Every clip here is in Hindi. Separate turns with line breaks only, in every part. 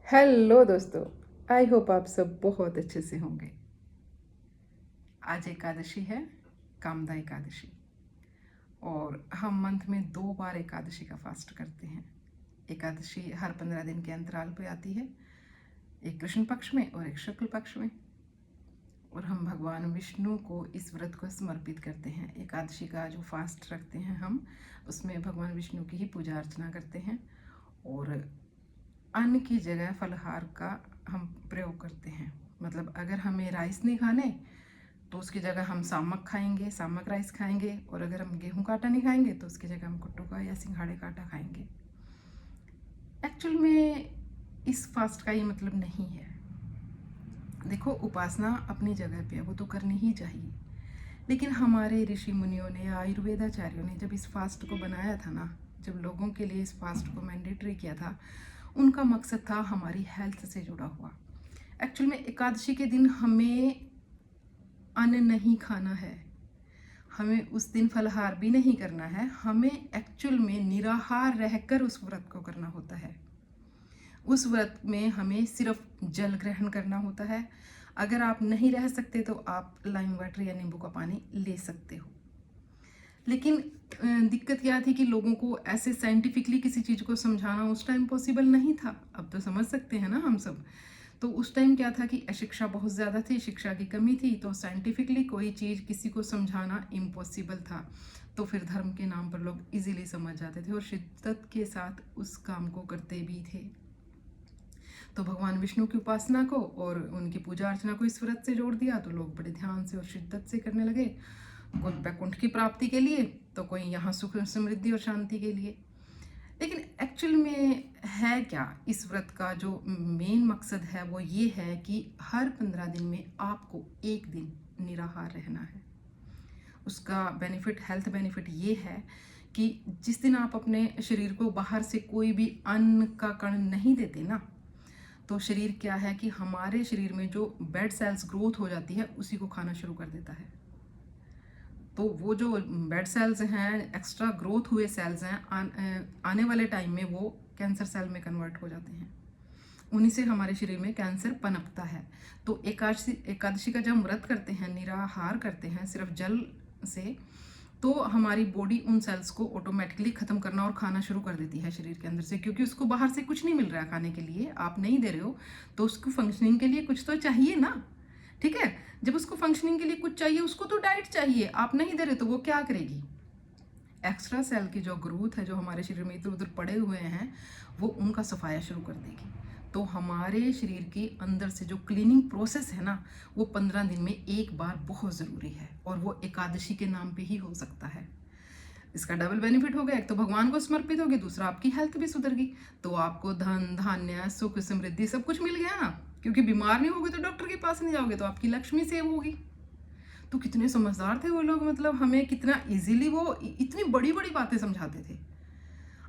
हेलो दोस्तों। आई होप आप सब बहुत अच्छे से होंगे। आज एकादशी है, कामदा एकादशी। और हम मंथ में 2 बार एकादशी का फास्ट करते हैं। एकादशी हर 15 दिन के अंतराल पे आती है, एक कृष्ण पक्ष में और एक शुक्ल पक्ष में। और हम भगवान विष्णु को इस व्रत को समर्पित करते हैं। एकादशी का जो फास्ट रखते हैं हम, उसमें भगवान विष्णु की ही पूजा अर्चना करते हैं। और अन्न की जगह फलाहार का हम प्रयोग करते हैं। मतलब अगर हमें राइस नहीं खाने तो उसकी जगह हम सामक खाएंगे, सामक राइस खाएंगे। और अगर हम गेहूं का आटा नहीं खाएंगे तो उसकी जगह हम कुट्टू का या सिंघाड़े का आटा खाएंगे। एक्चुअल में इस फास्ट का ये मतलब नहीं है। देखो, उपासना अपनी जगह पे है, वो तो करनी ही चाहिए। लेकिन हमारे ऋषि मुनियों ने, आयुर्वेदाचार्यों ने जब इस फास्ट को बनाया था ना, जब लोगों के लिए इस फास्ट को मैंडेटरी किया था, उनका मकसद था हमारी हेल्थ से जुड़ा हुआ। एक्चुअल में एकादशी के दिन हमें अन्न नहीं खाना है, हमें उस दिन फलाहार भी नहीं करना है। हमें एक्चुअल में निराहार रहकर उस व्रत को करना होता है। उस व्रत में हमें सिर्फ जल ग्रहण करना होता है। अगर आप नहीं रह सकते तो आप लाइम वाटर या नींबू का पानी ले सकते हो। लेकिन दिक्कत क्या थी कि लोगों को ऐसे साइंटिफिकली किसी चीज़ को समझाना उस टाइम पॉसिबल नहीं था। अब तो समझ सकते हैं ना हम सब। तो उस टाइम क्या था कि अशिक्षा बहुत ज़्यादा थी, शिक्षा की कमी थी, तो साइंटिफिकली कोई चीज़ किसी को समझाना इम्पॉसिबल था। तो फिर धर्म के नाम पर लोग इजीली समझ जाते थे और शिद्दत के साथ उस काम को करते भी थे। तो भगवान विष्णु की उपासना को और उनकी पूजा अर्चना को इस व्रत से जोड़ दिया, तो लोग बड़े ध्यान से और शिद्दत से करने लगे। कोई वैकुंठ की प्राप्ति के लिए, तो कोई यहाँ सुख समृद्धि और शांति के लिए। लेकिन एक्चुअल में है क्या, इस व्रत का जो मेन मकसद है वो ये है कि हर 15 दिन में आपको एक दिन निराहार रहना है। उसका बेनिफिट, हेल्थ बेनिफिट ये है कि जिस दिन आप अपने शरीर को बाहर से कोई भी अन्न का कण नहीं देते ना, तो शरीर क्या है कि हमारे शरीर में जो बेड सेल्स ग्रोथ हो जाती है उसी को खाना शुरू कर देता है। तो वो जो बेड सेल्स हैं, एक्स्ट्रा ग्रोथ हुए सेल्स हैं, आने वाले टाइम में वो कैंसर सेल में कन्वर्ट हो जाते हैं। उन्हीं से हमारे शरीर में कैंसर पनपता है। तो एकादशी का जब व्रत करते हैं, निराहार करते हैं सिर्फ जल से, तो हमारी बॉडी उन सेल्स को ऑटोमेटिकली ख़त्म करना और खाना शुरू कर देती है शरीर के अंदर से। क्योंकि उसको बाहर से कुछ नहीं मिल रहा है खाने के लिए, आप नहीं दे रहे हो, तो उसको फंक्शनिंग के लिए कुछ तो चाहिए ना। ठीक है, जब उसको फंक्शनिंग के लिए कुछ चाहिए, उसको तो डाइट चाहिए। आप नहीं दे रहे तो वो क्या करेगी? एक्स्ट्रा सेल की जो ग्रोथ है, जो हमारे शरीर में इधर उधर पड़े हुए हैं, वो उनका सफाया शुरू कर देगी। तो हमारे शरीर के अंदर से जो क्लीनिंग प्रोसेस है ना, वो 15 दिन में एक बार बहुत ज़रूरी है। और वो एकादशी के नाम पे ही हो सकता है। इसका डबल बेनिफिट हो गया, एक तो भगवान को समर्पित होगी, दूसरा आपकी हेल्थ भी सुधर गई। तो आपको धन धान्य सुख समृद्धि सब कुछ मिल गया ना। क्योंकि बीमार नहीं होगे तो डॉक्टर के पास नहीं जाओगे, तो आपकी लक्ष्मी सेव होगी। तो कितने समझदार थे वो लोग, मतलब हमें कितना इजीली वो इतनी बड़ी बड़ी बातें समझाते थे।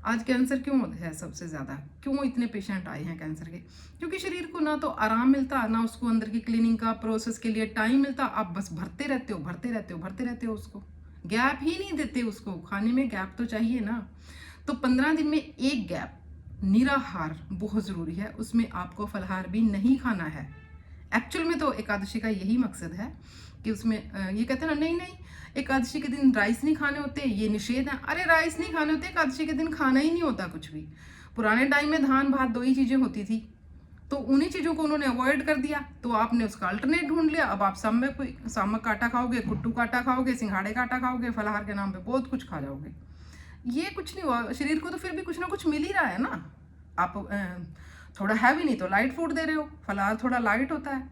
आज कैंसर क्यों है सबसे ज़्यादा, क्यों इतने पेशेंट आए हैं कैंसर के? क्योंकि शरीर को ना तो आराम मिलता, ना उसको अंदर की क्लीनिंग का प्रोसेस के लिए टाइम मिलता। आप बस भरते रहते हो, भरते रहते हो, भरते रहते हो, उसको गैप ही नहीं देते। उसको खाने में गैप तो चाहिए ना। तो 15 दिन में एक गैप निराहार बहुत ज़रूरी है। उसमें आपको फलाहार भी नहीं खाना है। एक्चुअल में तो एकादशी का यही मकसद है कि उसमें ये कहते हैं ना, नहीं नहीं एकादशी के दिन राइस नहीं खाने होते, ये निषेध है। अरे राइस नहीं खाने होते, एकादशी के दिन खाना ही नहीं होता कुछ भी। पुराने टाइम में धान भात 2 ही चीज़ें होती थी, तो उन्हीं चीज़ों को उन्होंने अवॉइड कर दिया। तो आपने उसका अल्टरनेट ढूंढ लिया। अब आप सामक का आटा खाओगे, कुट्टू का आटा खाओगे, सिंघाड़े का आटा खाओगे, फलाहार के नाम पे बहुत कुछ खा जाओगे। ये कुछ नहीं हुआ, शरीर को तो फिर भी कुछ ना कुछ मिल ही रहा है ना। आप थोड़ा हैवी नहीं तो लाइट फूड दे रहे हो, फलाहार थोड़ा लाइट होता है।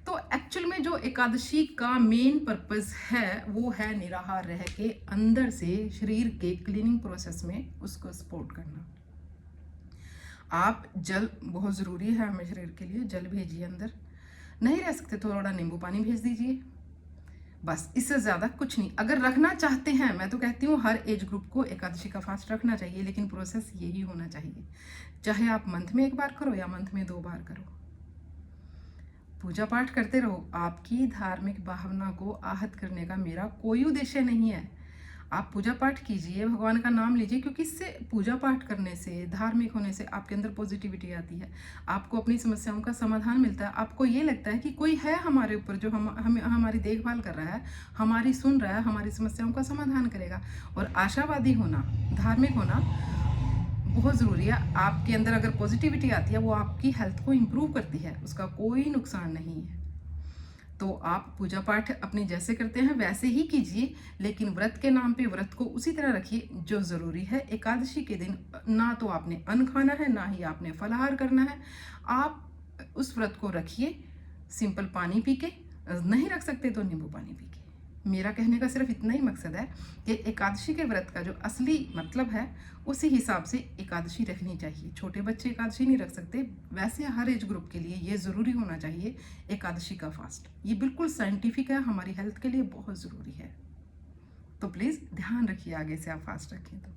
तो एक्चुअल में जो एकादशी का मेन पर्पस है वो है निराहार रह के अंदर से शरीर के क्लीनिंग प्रोसेस में उसको सपोर्ट करना। आप जल बहुत ज़रूरी है हमें शरीर के लिए, जल भेजिए अंदर। नहीं रह सकते तो थोड़ा नींबू पानी भेज दीजिए, बस इससे ज़्यादा कुछ नहीं। अगर रखना चाहते हैं, मैं तो कहती हूँ हर एज ग्रुप को एकादशी का फास्ट रखना चाहिए, लेकिन प्रोसेस यही होना चाहिए। चाहे आप मंथ में 1 बार करो या मंथ में 2 बार करो, पूजा पाठ करते रहो। आपकी धार्मिक भावना को आहत करने का मेरा कोई उद्देश्य नहीं है। आप पूजा पाठ कीजिए, भगवान का नाम लीजिए, क्योंकि इससे पूजा पाठ करने से, धार्मिक होने से आपके अंदर पॉजिटिविटी आती है, आपको अपनी समस्याओं का समाधान मिलता है। आपको ये लगता है कि कोई है हमारे ऊपर जो हम हमारी देखभाल कर रहा है, हमारी सुन रहा है, हमारी समस्याओं का समाधान करेगा। और आशावादी होना, धार्मिक होना बहुत ज़रूरी है। आपके अंदर अगर पॉजिटिविटी आती है, वो आपकी हेल्थ को इम्प्रूव करती है, उसका कोई नुकसान नहीं है। तो आप पूजा पाठ अपने जैसे करते हैं वैसे ही कीजिए, लेकिन व्रत के नाम पे व्रत को उसी तरह रखिए जो ज़रूरी है। एकादशी के दिन ना तो आपने अन्न खाना है, ना ही आपने फलाहार करना है। आप उस व्रत को रखिए सिंपल पानी पी के, नहीं रख सकते तो नींबू पानी पी के। मेरा कहने का सिर्फ इतना ही मकसद है कि एकादशी के व्रत का जो असली मतलब है, उसी हिसाब से एकादशी रखनी चाहिए। छोटे बच्चे एकादशी नहीं रख सकते, वैसे हर एज ग्रुप के लिए ये ज़रूरी होना चाहिए एकादशी का फास्ट। ये बिल्कुल साइंटिफिक है, हमारी हेल्थ के लिए बहुत ज़रूरी है। तो प्लीज़ ध्यान रखिए, आगे से आप फास्ट रखें तो।